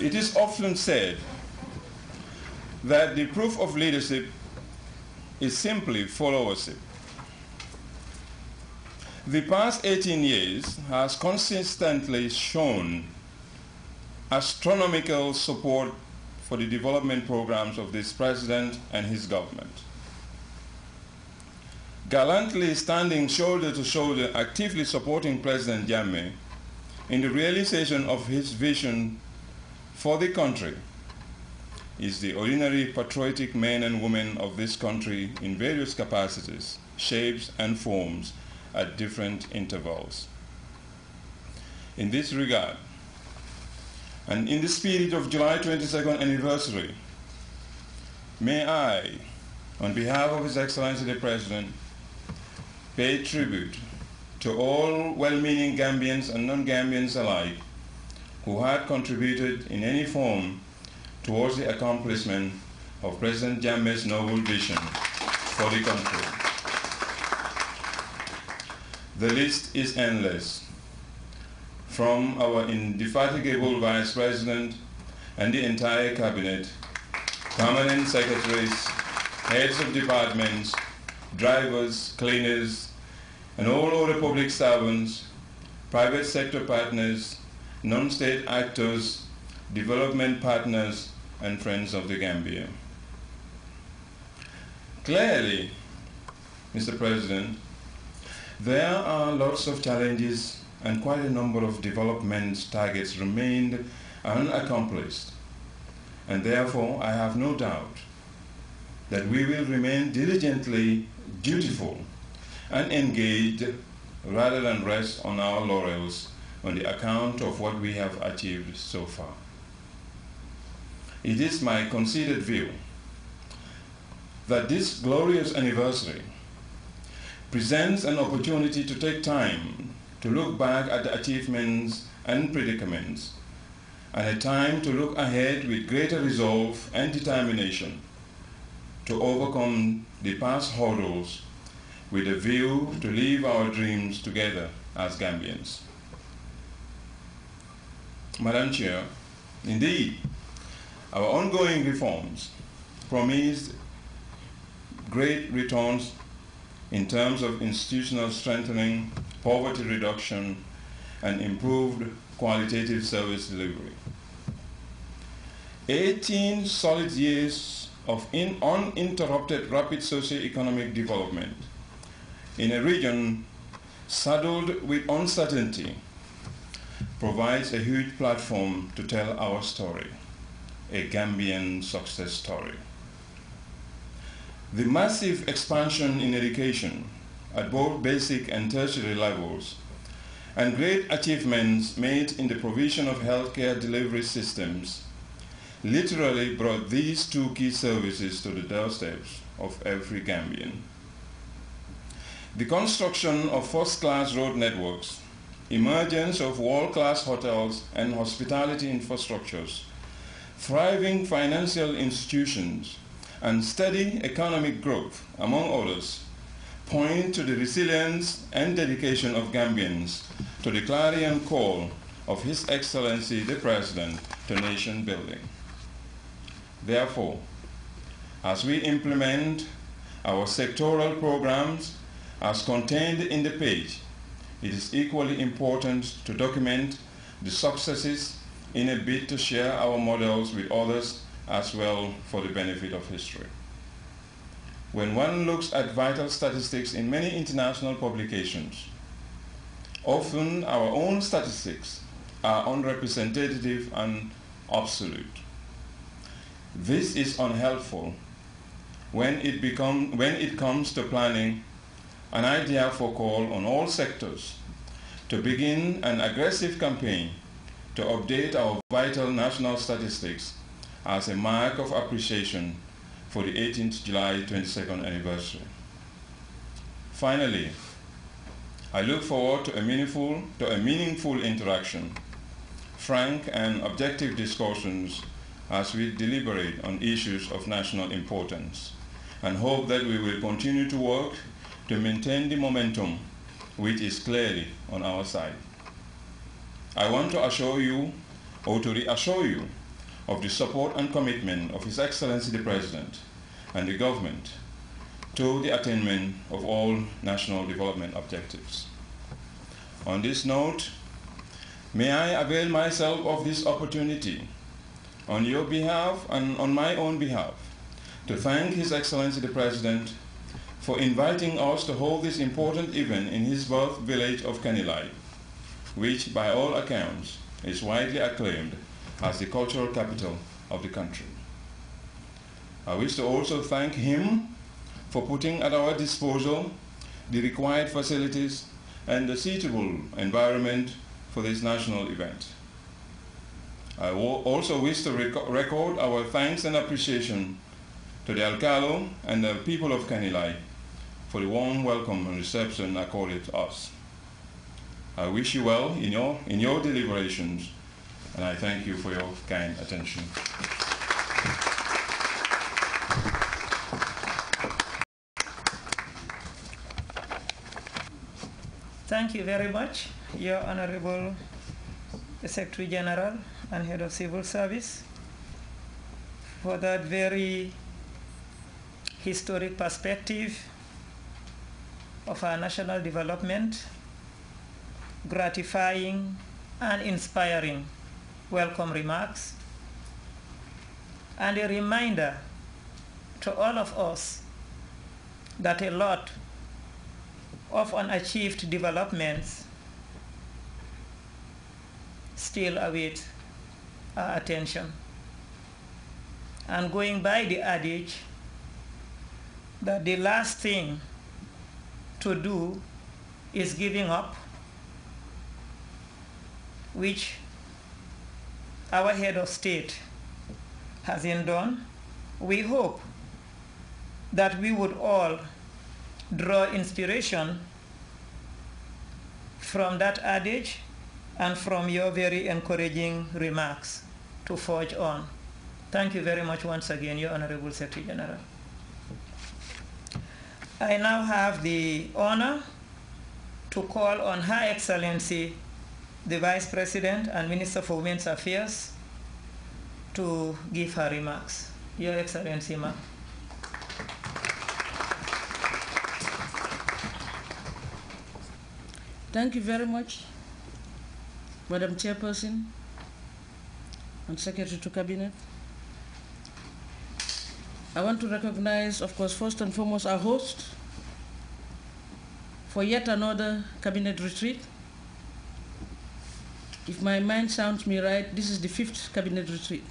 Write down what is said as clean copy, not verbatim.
It is often said that the proof of leadership is simply followership. The past 18 years has consistently shown astronomical support for the development programs of this president and his government. Gallantly standing shoulder to shoulder, actively supporting President Jammeh in the realization of his vision for the country is the ordinary patriotic men and women of this country in various capacities, shapes, and forms at different intervals. In this regard, and in the spirit of July 22nd anniversary, may I, on behalf of His Excellency the President, pay tribute to all well-meaning Gambians and non-Gambians alike who had contributed in any form towards the accomplishment of President Jammeh's noble vision for the country. The list is endless, from our indefatigable Vice President and the entire Cabinet, permanent secretaries, heads of departments, drivers, cleaners, and all other public servants, private sector partners, non-state actors, development partners, and friends of the Gambia. Clearly, Mr. President, there are lots of challenges and quite a number of development targets remained unaccomplished. And therefore, I have no doubt that we will remain diligently dutiful and engaged rather than rest on our laurels on the account of what we have achieved so far. It is my considered view that this glorious anniversary presents an opportunity to take time to look back at the achievements and predicaments, and a time to look ahead with greater resolve and determination to overcome the past hurdles with a view to live our dreams together as Gambians. Madam Chair, indeed, our ongoing reforms promised great returns in terms of institutional strengthening, poverty reduction, and improved qualitative service delivery. 18 solid years of uninterrupted rapid socio-economic development in a region saddled with uncertainty provides a huge platform to tell our story, a Gambian success story. The massive expansion in education at both basic and tertiary levels, and great achievements made in the provision of healthcare delivery systems literally brought these two key services to the doorsteps of every Gambian. The construction of first-class road networks, emergence of world-class hotels and hospitality infrastructures, thriving financial institutions, and steady economic growth, among others, point to the resilience and dedication of Gambians to the clarion call of His Excellency the President to nation building. Therefore, as we implement our sectoral programs as contained in the page, it is equally important to document the successes in a bid to share our models with others as well for the benefit of history. When one looks at vital statistics in many international publications, often our own statistics are unrepresentative and obsolete. This is unhelpful when it comes to planning an idea for call on all sectors to begin an aggressive campaign to update our vital national statistics as a mark of appreciation for the 18th July 22nd anniversary. Finally, I look forward to a meaningful interaction, frank and objective discussions as we deliberate on issues of national importance, and hope that we will continue to work to maintain the momentum which is clearly on our side. I want to assure you, or to reassure you, of the support and commitment of His Excellency the President and the government to the attainment of all national development objectives. On this note, may I avail myself of this opportunity on your behalf and on my own behalf to thank His Excellency the President for inviting us to hold this important event in his birth village of Kanilai, which by all accounts is widely acclaimed as the cultural capital of the country. I wish to also thank him for putting at our disposal the required facilities and the suitable environment for this national event. I also wish to record our thanks and appreciation to the Alcalde and the people of Kanilai for the warm welcome and reception accorded to us. I wish you well in your deliberations, and I thank you for your kind attention. Thank you very much, Your Honorable Secretary General and Head of Civil Service, for that very historic perspective of our national development, gratifying and inspiring welcome remarks, and a reminder to all of us that a lot of unachieved developments still await our attention. And going by the adage that the last thing to do is giving up, which our head of state hasn't done, we hope that we would all draw inspiration from that adage and from your very encouraging remarks to forge on. Thank you very much once again, Your Honorable Secretary General. I now have the honor to call on Her Excellency, the Vice President and Minister for Women's Affairs, to give her remarks. Your Excellency, ma'am. Thank you very much, Madam Chairperson and Secretary to Cabinet. I want to recognize, of course, first and foremost, our host for yet another Cabinet retreat. If my mind sounds me right, this is the 5th Cabinet retreat.